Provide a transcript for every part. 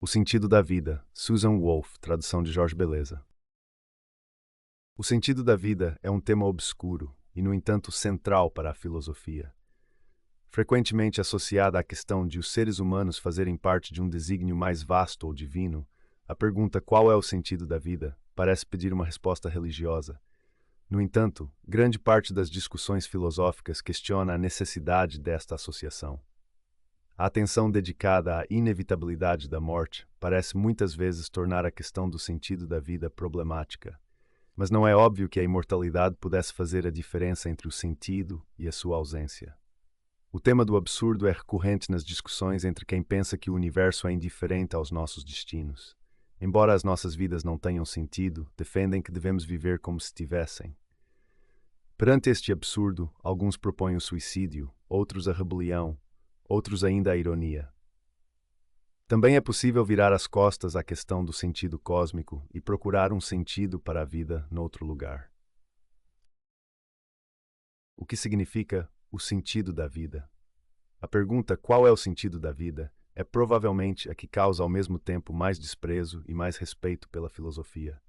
O sentido da vida, Susan Wolf, tradução de Jorge Beleza. O sentido da vida é um tema obscuro e, no entanto, central para a filosofia. Frequentemente associada à questão de os seres humanos fazerem parte de um desígnio mais vasto ou divino, a pergunta qual é o sentido da vida parece pedir uma resposta religiosa. No entanto, grande parte das discussões filosóficas questiona a necessidade desta associação. A atenção dedicada à inevitabilidade da morte parece muitas vezes tornar a questão do sentido da vida problemática. Mas não é óbvio que a imortalidade pudesse fazer a diferença entre o sentido e a sua ausência. O tema do absurdo é recorrente nas discussões entre quem pensa que o universo é indiferente aos nossos destinos. Embora as nossas vidas não tenham sentido, defendem que devemos viver como se tivessem. Perante este absurdo, alguns propõem o suicídio, outros a rebelião, outros ainda a ironia. Também é possível virar as costas à questão do sentido cósmico e procurar um sentido para a vida noutro lugar. O que significa o sentido da vida? A pergunta qual é o sentido da vida é provavelmente a que causa ao mesmo tempo mais desprezo e mais respeito pela filosofia.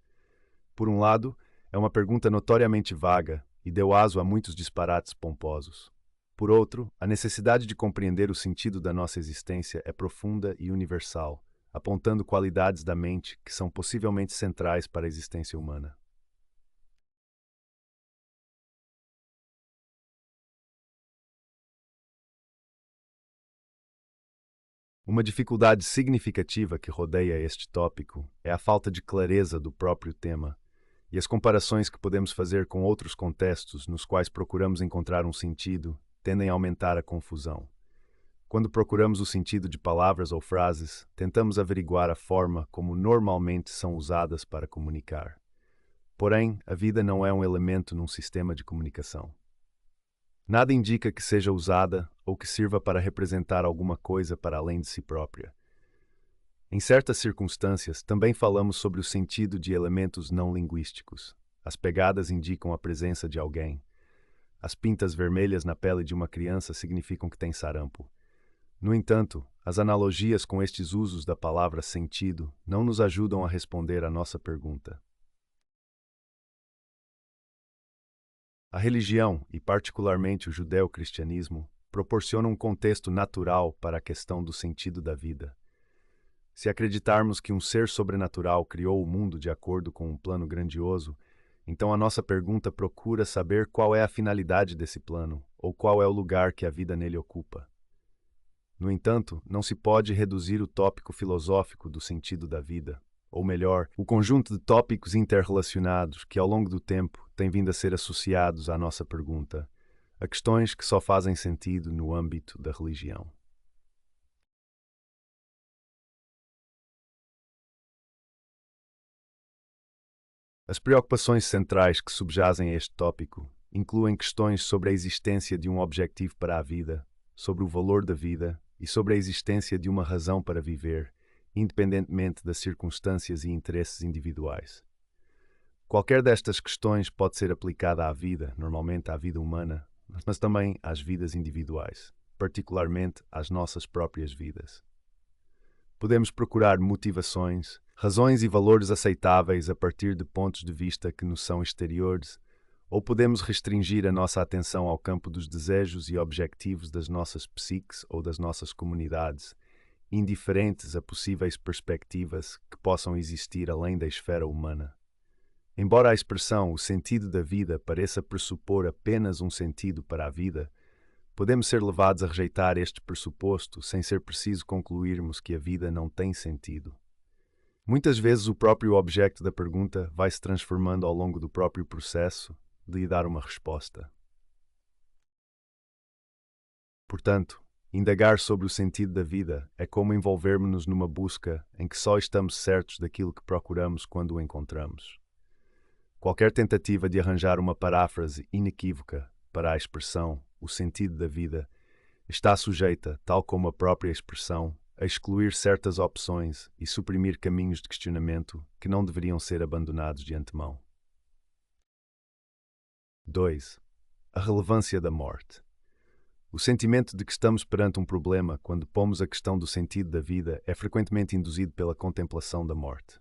Por um lado, é uma pergunta notoriamente vaga e deu aso a muitos disparates pomposos. Por outro, a necessidade de compreender o sentido da nossa existência é profunda e universal, apontando qualidades da mente que são possivelmente centrais para a existência humana. Uma dificuldade significativa que rodeia este tópico é a falta de clareza do próprio tema e as comparações que podemos fazer com outros contextos nos quais procuramos encontrar um sentido tendem a aumentar a confusão. Quando procuramos o sentido de palavras ou frases, tentamos averiguar a forma como normalmente são usadas para comunicar. Porém, a vida não é um elemento num sistema de comunicação. Nada indica que seja usada ou que sirva para representar alguma coisa para além de si própria. Em certas circunstâncias, também falamos sobre o sentido de elementos não linguísticos. As pegadas indicam a presença de alguém. As pintas vermelhas na pele de uma criança significam que tem sarampo. No entanto, as analogias com estes usos da palavra sentido não nos ajudam a responder à nossa pergunta. A religião, e particularmente o judeu-cristianismo, proporciona um contexto natural para a questão do sentido da vida. Se acreditarmos que um ser sobrenatural criou o mundo de acordo com um plano grandioso, então a nossa pergunta procura saber qual é a finalidade desse plano, ou qual é o lugar que a vida nele ocupa. No entanto, não se pode reduzir o tópico filosófico do sentido da vida, ou melhor, o conjunto de tópicos interrelacionados que ao longo do tempo têm vindo a ser associados à nossa pergunta, a questões que só fazem sentido no âmbito da religião. As preocupações centrais que subjazem a este tópico incluem questões sobre a existência de um objetivo para a vida, sobre o valor da vida e sobre a existência de uma razão para viver, independentemente das circunstâncias e interesses individuais. Qualquer destas questões pode ser aplicada à vida, normalmente à vida humana, mas também às vidas individuais, particularmente às nossas próprias vidas. Podemos procurar motivações, razões e valores aceitáveis a partir de pontos de vista que nos são exteriores, ou podemos restringir a nossa atenção ao campo dos desejos e objetivos das nossas psiques ou das nossas comunidades, indiferentes a possíveis perspectivas que possam existir além da esfera humana. Embora a expressão "o sentido da vida" pareça pressupor apenas um sentido para a vida, podemos ser levados a rejeitar este pressuposto sem ser preciso concluirmos que a vida não tem sentido. Muitas vezes o próprio objeto da pergunta vai se transformando ao longo do próprio processo de lhe dar uma resposta. Portanto, indagar sobre o sentido da vida é como envolvermos-nos numa busca em que só estamos certos daquilo que procuramos quando o encontramos. Qualquer tentativa de arranjar uma paráfrase inequívoca para a expressão "o sentido da vida" está sujeita, tal como a própria expressão, a excluir certas opções e suprimir caminhos de questionamento que não deveriam ser abandonados de antemão. 2. A relevância da morte. O sentimento de que estamos perante um problema quando pomos a questão do sentido da vida é frequentemente induzido pela contemplação da morte.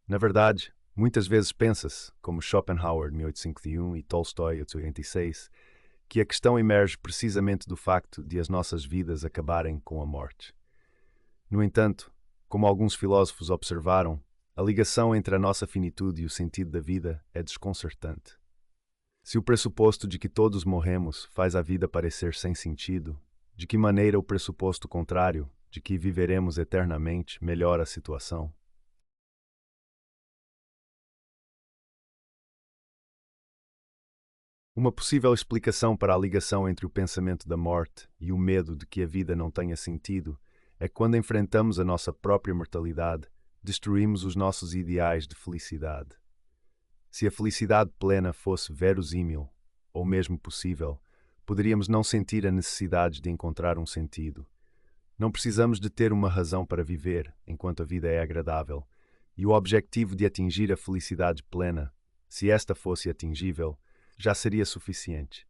Na verdade, muitas vezes pensa-se, como Schopenhauer, 1851, e Tolstói, 1886, que a questão emerge precisamente do facto de as nossas vidas acabarem com a morte. No entanto, como alguns filósofos observaram, a ligação entre a nossa finitude e o sentido da vida é desconcertante. Se o pressuposto de que todos morremos faz a vida parecer sem sentido, de que maneira o pressuposto contrário, de que viveremos eternamente, melhora a situação? Uma possível explicação para a ligação entre o pensamento da morte e o medo de que a vida não tenha sentido é que quando enfrentamos a nossa própria mortalidade, destruímos os nossos ideais de felicidade. Se a felicidade plena fosse verossímil, ou mesmo possível, poderíamos não sentir a necessidade de encontrar um sentido. Não precisamos de ter uma razão para viver enquanto a vida é agradável, e o objetivo de atingir a felicidade plena, se esta fosse atingível, já seria suficiente.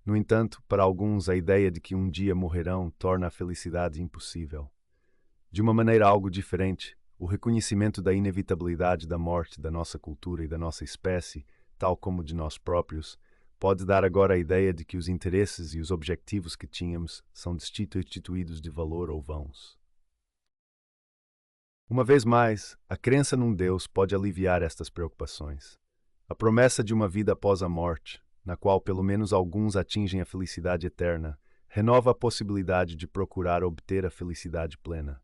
No entanto, para alguns, a ideia de que um dia morrerão torna a felicidade impossível. De uma maneira algo diferente, o reconhecimento da inevitabilidade da morte da nossa cultura e da nossa espécie, tal como de nós próprios, pode dar agora a ideia de que os interesses e os objetivos que tínhamos são destituídos de valor ou vãos. Uma vez mais, a crença num Deus pode aliviar estas preocupações. A promessa de uma vida após a morte, na qual pelo menos alguns atingem a felicidade eterna, renova a possibilidade de procurar obter a felicidade plena.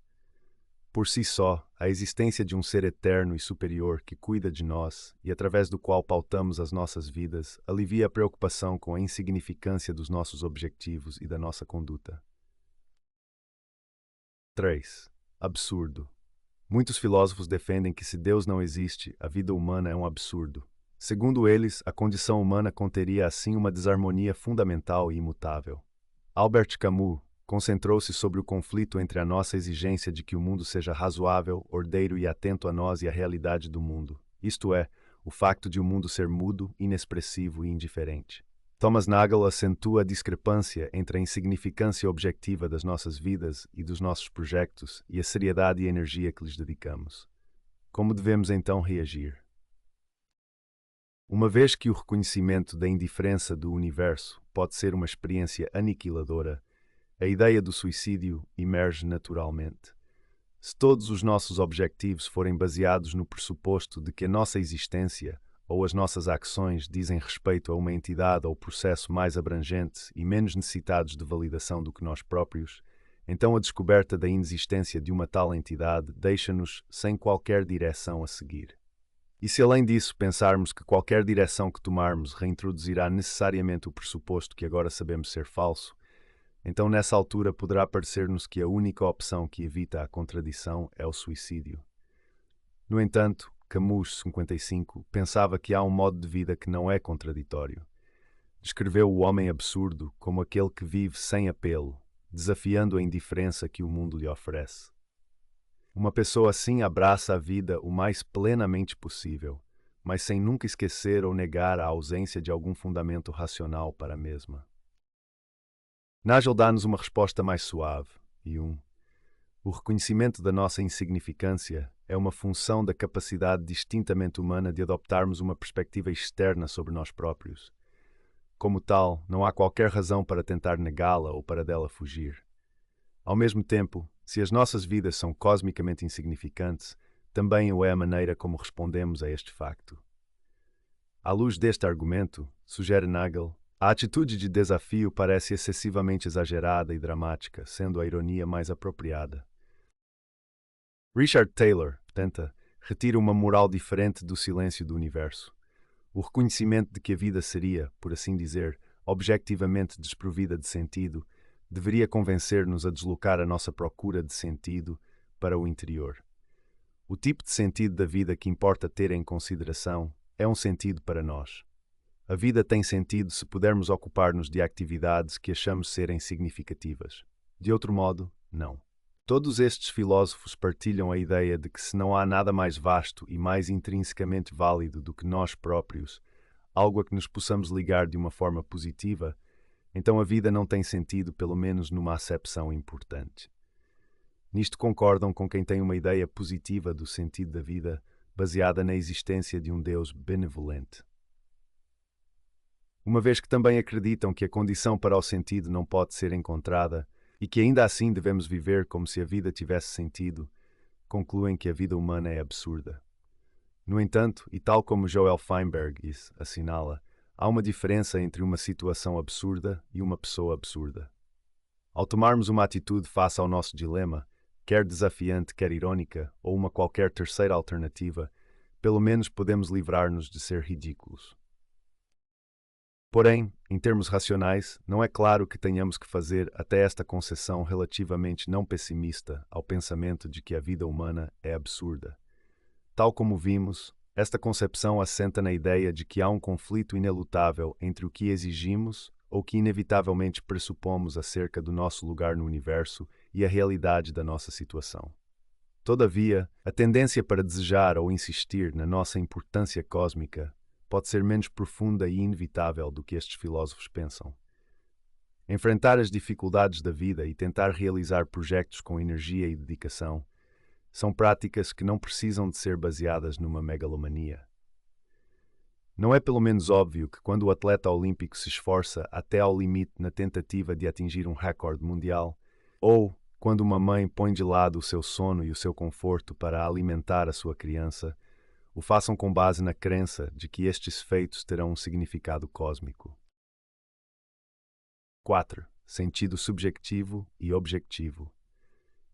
Por si só, a existência de um ser eterno e superior que cuida de nós e através do qual pautamos as nossas vidas alivia a preocupação com a insignificância dos nossos objetivos e da nossa conduta. 3. Absurdo. Muitos filósofos defendem que se Deus não existe, a vida humana é um absurdo. Segundo eles, a condição humana conteria assim uma desarmonia fundamental e imutável. Albert Camus concentrou-se sobre o conflito entre a nossa exigência de que o mundo seja razoável, ordeiro e atento a nós e à realidade do mundo, isto é, o facto de o mundo ser mudo, inexpressivo e indiferente. Thomas Nagel acentua a discrepância entre a insignificância objetiva das nossas vidas e dos nossos projetos e a seriedade e energia que lhes dedicamos. Como devemos então reagir? Uma vez que o reconhecimento da indiferença do universo pode ser uma experiência aniquiladora, a ideia do suicídio emerge naturalmente. Se todos os nossos objetivos forem baseados no pressuposto de que a nossa existência ou as nossas ações dizem respeito a uma entidade ou processo mais abrangente e menos necessitados de validação do que nós próprios, então a descoberta da inexistência de uma tal entidade deixa-nos sem qualquer direção a seguir. E se além disso pensarmos que qualquer direção que tomarmos reintroduzirá necessariamente o pressuposto que agora sabemos ser falso, então nessa altura poderá parecer-nos que a única opção que evita a contradição é o suicídio. No entanto, Camus, 55, pensava que há um modo de vida que não é contraditório. Descreveu o homem absurdo como aquele que vive sem apelo, desafiando a indiferença que o mundo lhe oferece. Uma pessoa assim abraça a vida o mais plenamente possível, mas sem nunca esquecer ou negar a ausência de algum fundamento racional para a mesma. Nagel dá-nos uma resposta mais suave, o reconhecimento da nossa insignificância é uma função da capacidade distintamente humana de adoptarmos uma perspectiva externa sobre nós próprios. Como tal, não há qualquer razão para tentar negá-la ou para dela fugir. Ao mesmo tempo, se as nossas vidas são cosmicamente insignificantes, também o é a maneira como respondemos a este facto. À luz deste argumento, sugere Nagel, a atitude de desafio parece excessivamente exagerada e dramática, sendo a ironia mais apropriada. Richard Taylor, portanto, retira uma moral diferente do silêncio do universo. O reconhecimento de que a vida seria, por assim dizer, objetivamente desprovida de sentido, deveria convencer-nos a deslocar a nossa procura de sentido para o interior. O tipo de sentido da vida que importa ter em consideração é um sentido para nós. A vida tem sentido se pudermos ocupar-nos de atividades que achamos serem significativas. De outro modo, não. Todos estes filósofos partilham a ideia de que se não há nada mais vasto e mais intrinsecamente válido do que nós próprios, algo a que nos possamos ligar de uma forma positiva, então a vida não tem sentido, pelo menos numa acepção importante. Nisto concordam com quem tem uma ideia positiva do sentido da vida, baseada na existência de um Deus benevolente. Uma vez que também acreditam que a condição para o sentido não pode ser encontrada e que ainda assim devemos viver como se a vida tivesse sentido, concluem que a vida humana é absurda. No entanto, e tal como Joel Feinberg assinala, há uma diferença entre uma situação absurda e uma pessoa absurda. Ao tomarmos uma atitude face ao nosso dilema, quer desafiante, quer irônica, ou uma qualquer terceira alternativa, pelo menos podemos livrar-nos de ser ridículos. Porém, em termos racionais, não é claro que tenhamos que fazer até esta concessão relativamente não pessimista ao pensamento de que a vida humana é absurda. Tal como vimos, esta concepção assenta na ideia de que há um conflito inelutável entre o que exigimos ou que inevitavelmente pressupomos acerca do nosso lugar no universo e a realidade da nossa situação. Todavia, a tendência para desejar ou insistir na nossa importância cósmica pode ser menos profunda e inevitável do que estes filósofos pensam. Enfrentar as dificuldades da vida e tentar realizar projetos com energia e dedicação são práticas que não precisam de ser baseadas numa megalomania. Não é pelo menos óbvio que quando o atleta olímpico se esforça até ao limite na tentativa de atingir um recorde mundial, ou quando uma mãe põe de lado o seu sono e o seu conforto para alimentar a sua criança, o façam com base na crença de que estes feitos terão um significado cósmico. 4. Sentido subjetivo e objetivo.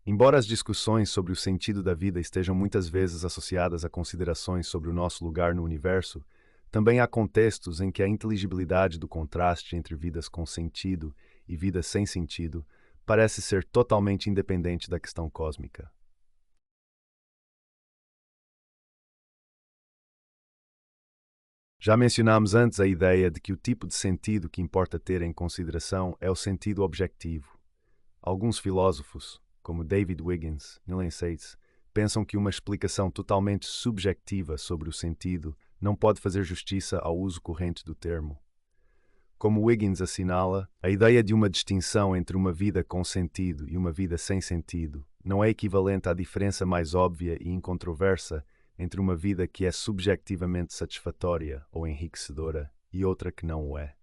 Embora as discussões sobre o sentido da vida estejam muitas vezes associadas a considerações sobre o nosso lugar no universo, também há contextos em que a inteligibilidade do contraste entre vidas com sentido e vidas sem sentido parece ser totalmente independente da questão cósmica. Já mencionámos antes a ideia de que o tipo de sentido que importa ter em consideração é o sentido objetivo. Alguns filósofos, como David Wiggins, Nilen Seitz, pensam que uma explicação totalmente subjetiva sobre o sentido não pode fazer justiça ao uso corrente do termo. Como Wiggins assinala, a ideia de uma distinção entre uma vida com sentido e uma vida sem sentido não é equivalente à diferença mais óbvia e incontroversa entre uma vida que é subjetivamente satisfatória ou enriquecedora e outra que não o é.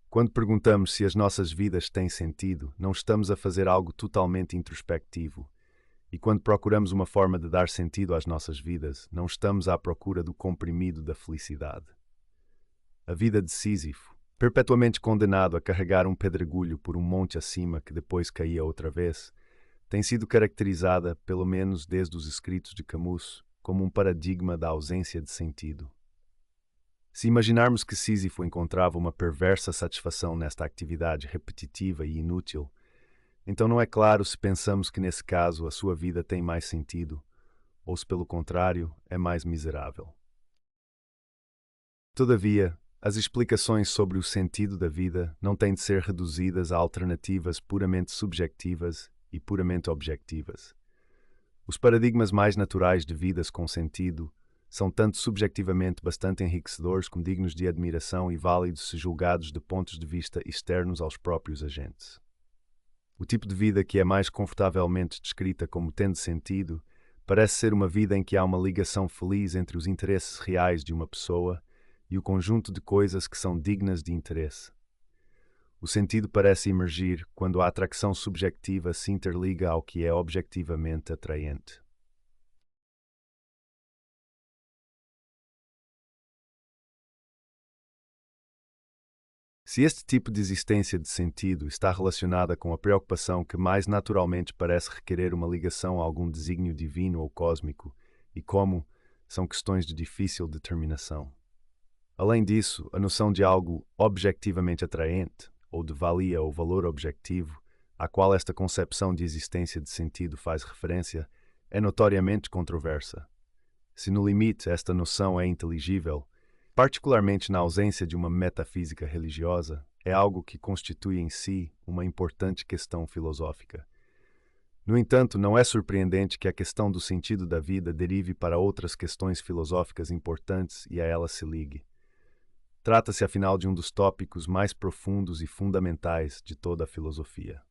Quando perguntamos se as nossas vidas têm sentido, não estamos a fazer algo totalmente introspectivo. E quando procuramos uma forma de dar sentido às nossas vidas, não estamos à procura do comprimido da felicidade. A vida de Sísifo, perpetuamente condenado a carregar um pedregulho por um monte acima que depois caía outra vez, tem sido caracterizada, pelo menos desde os escritos de Camus, como um paradigma da ausência de sentido. Se imaginarmos que Sísifo encontrava uma perversa satisfação nesta atividade repetitiva e inútil, então não é claro se pensamos que nesse caso a sua vida tem mais sentido, ou se pelo contrário é mais miserável. Todavia, as explicações sobre o sentido da vida não têm de ser reduzidas a alternativas puramente subjetivas e puramente objetivas. Os paradigmas mais naturais de vidas com sentido são tanto subjetivamente bastante enriquecedores como dignos de admiração e válidos se julgados de pontos de vista externos aos próprios agentes. O tipo de vida que é mais confortavelmente descrita como tendo sentido parece ser uma vida em que há uma ligação feliz entre os interesses reais de uma pessoa e o conjunto de coisas que são dignas de interesse. O sentido parece emergir quando a atração subjetiva se interliga ao que é objetivamente atraente. Se este tipo de existência de sentido está relacionada com a preocupação que mais naturalmente parece requerer uma ligação a algum desígnio divino ou cósmico, e como, são questões de difícil determinação. Além disso, a noção de algo objetivamente atraente, ou de valia ou valor objetivo, à qual esta concepção de existência de sentido faz referência, é notoriamente controversa. Se no limite esta noção é inteligível, particularmente na ausência de uma metafísica religiosa, é algo que constitui em si uma importante questão filosófica. No entanto, não é surpreendente que a questão do sentido da vida derive para outras questões filosóficas importantes e a ela se ligue. Trata-se, afinal, de um dos tópicos mais profundos e fundamentais de toda a filosofia.